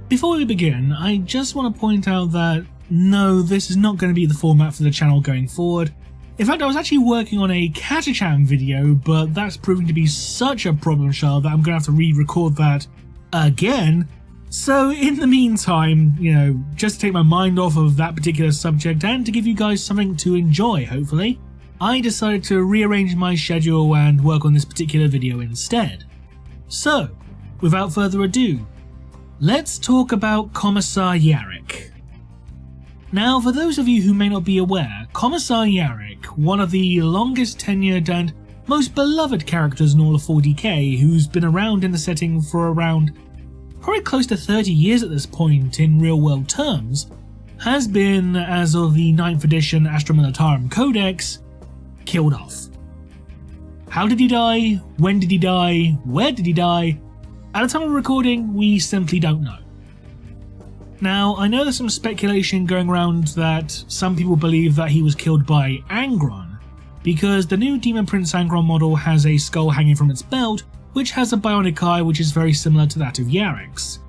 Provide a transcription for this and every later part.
Before we begin, I just want to point out that no, this is not going to be the format for the channel going forward. In fact, I was actually working on a Catachan video, but that's proving to be such a problem child that I'm going to have to re-record that again. So in the meantime, just to take my mind off of that particular subject and to give you guys something to enjoy, hopefully, I decided to rearrange my schedule and work on this particular video instead. So, without further ado, let's talk about Commissar Yarrick. Now, for those of you who may not be aware, Commissar Yarrick, one of the longest tenured and most beloved characters in all of 40k, who's been around in the setting for around probably close to 30 years at this point in real world terms, has been, as of the 9th edition Astra Militarum Codex, killed off. How did he die? When did he die? Where did he die? At the time of recording, we simply don't know. Now, I know there's some speculation going around that some people believe that he was killed by Angron, because the new Demon Prince Angron model has a skull hanging from its belt, which has a bionic eye which is very similar to that of Yarrick's.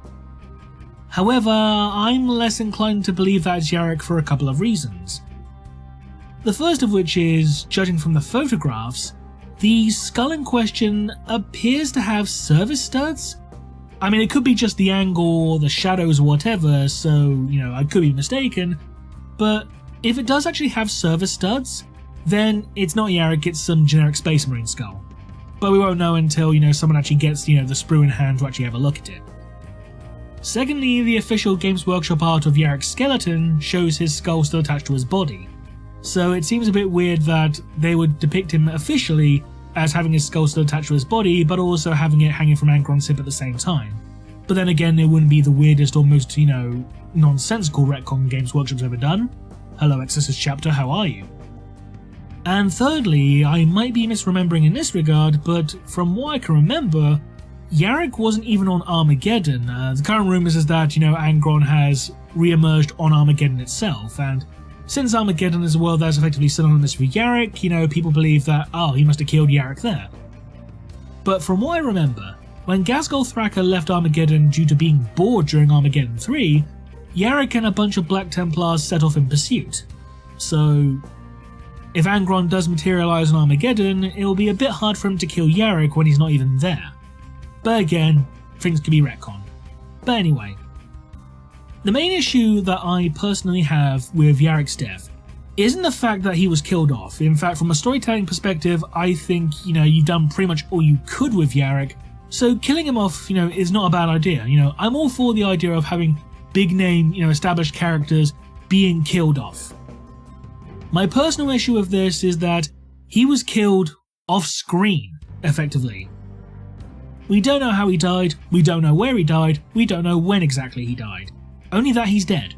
However, I'm less inclined to believe that's Yarrick for a couple of reasons. The first of which is, judging from the photographs, the skull in question appears to have service studs. I mean, it could be just the angle or the shadows or whatever, so, I could be mistaken, but if it does actually have service studs, then it's not Yarrick, it's some generic Space Marine skull. But we won't know until, someone actually gets, the sprue in hand to actually have a look at it. Secondly, the official Games Workshop art of Yarrick's skeleton shows his skull still attached to his body, so it seems a bit weird that they would depict him officially as having his skull still attached to his body, but also having it hanging from Angron's hip at the same time. But then again, it wouldn't be the weirdest or most, nonsensical retcon Games Workshop's ever done. Hello Exorcist chapter, how are you? And thirdly, I might be misremembering in this regard, but from what I can remember, Yarrick wasn't even on Armageddon. The current rumours is that, Angron has re-emerged on Armageddon itself, and since Armageddon is a world that's effectively synonymous with Yarrick, people believe that, he must have killed Yarrick there. But from what I remember, when Ghazghkull Thraka left Armageddon due to being bored during Armageddon 3, Yarrick and a bunch of Black Templars set off in pursuit. So, if Angron does materialise on Armageddon, it will be a bit hard for him to kill Yarrick when he's not even there. But again, things could be retconned. But anyway, the main issue that I personally have with Yarrick's death isn't the fact that he was killed off. In fact, from a storytelling perspective, I think, you've done pretty much all you could with Yarrick, so killing him off, is not a bad idea. I'm all for the idea of having big name, established characters being killed off. My personal issue with this is that he was killed off screen, effectively. We don't know how he died, we don't know where he died, we don't know when exactly he died. Only that he's dead.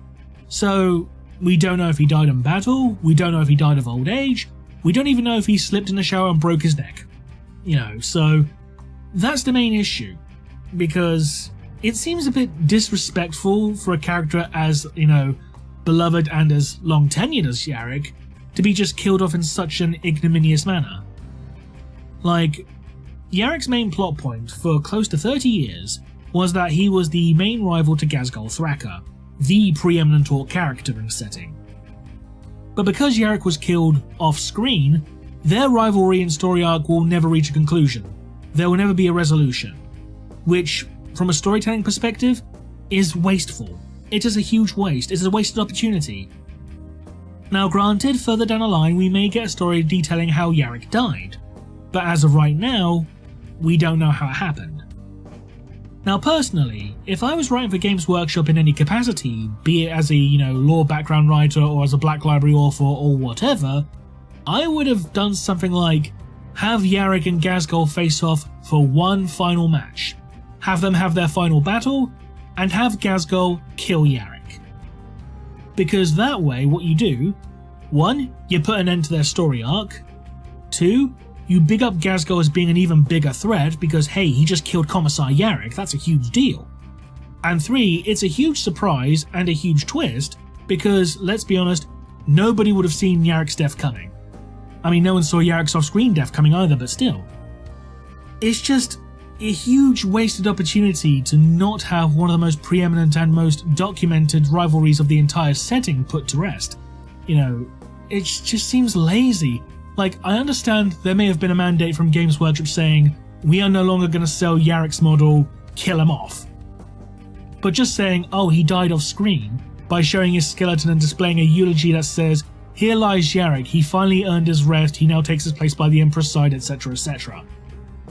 So, we don't know if he died in battle, we don't know if he died of old age, we don't even know if he slipped in the shower and broke his neck. So that's the main issue. Because it seems a bit disrespectful for a character as, beloved and as long tenured as Yarrick, to be just killed off in such an ignominious manner. Like, Yarrick's main plot point for close to 30 years was that he was the main rival to Ghazghkull Thraka, the preeminent orc character in the setting. But because Yarrick was killed off-screen, their rivalry and story arc will never reach a conclusion. There will never be a resolution, which, from a storytelling perspective, is wasteful. It is a huge waste, it is a wasted opportunity. Now granted, further down the line we may get a story detailing how Yarrick died, but as of right now, we don't know how it happened. Now personally, if I was writing for Games Workshop in any capacity, be it as a, lore background writer or as a Black Library author or whatever, I would have done something like have Yarrick and Ghazghkull face off for one final match, have them have their final battle, and have Ghazghkull kill Yarrick. Because that way what you do, 1, you put an end to their story arc, 2, you big up Ghazghkull as being an even bigger threat because hey, he just killed Commissar Yarrick, that's a huge deal. And 3, it's a huge surprise and a huge twist because, let's be honest, nobody would have seen Yarrick's death coming. I mean, no one saw Yarrick's off-screen death coming either, but still. It's just, a huge wasted opportunity to not have one of the most preeminent and most documented rivalries of the entire setting put to rest. You know, it just seems lazy. Like, I understand there may have been a mandate from Games Workshop saying, we are no longer going to sell Yarrick's model, kill him off. But just saying, oh, he died off screen, by showing his skeleton and displaying a eulogy that says, here lies Yarrick, he finally earned his rest, he now takes his place by the Emperor's side, etc, etc.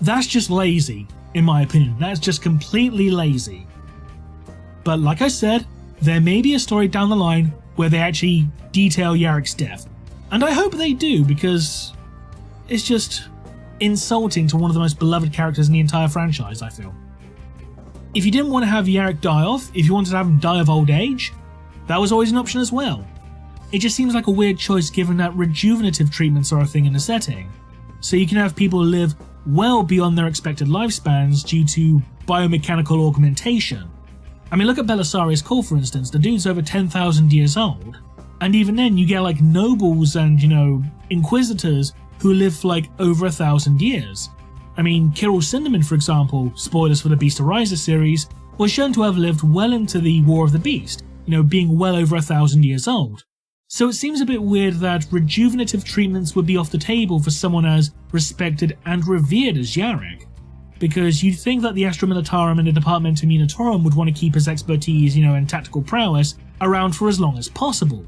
That's just lazy, in my opinion. That's just completely lazy. But like I said, there may be a story down the line where they actually detail Yarrick's death. And I hope they do, because it's just insulting to one of the most beloved characters in the entire franchise, I feel. If you didn't want to have Yarrick die off, if you wanted to have him die of old age, that was always an option as well. It just seems like a weird choice given that rejuvenative treatments are a thing in the setting. So you can have people live well beyond their expected lifespans due to biomechanical augmentation. I mean, look at Belisarius Cawl, for instance. The dude's over 10,000 years old. And even then, you get like nobles and, inquisitors who live for like over 1,000 years. I mean, Kyril Cinderman, for example, spoilers for the Beast Arises series, was shown to have lived well into the War of the Beast, being well over 1,000 years old. So it seems a bit weird that rejuvenative treatments would be off the table for someone as respected and revered as Yarrick, because you'd think that the Astra Militarum and the Departmentum Unitorum would want to keep his expertise, and tactical prowess around for as long as possible.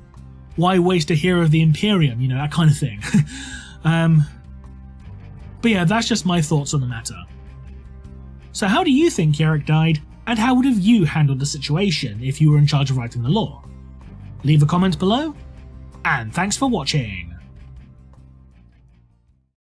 Why waste a hero of the Imperium, that kind of thing. But yeah, that's just my thoughts on the matter. So how do you think Yarrick died, and how would have you handled the situation if you were in charge of writing the lore? Leave a comment below, and thanks for watching.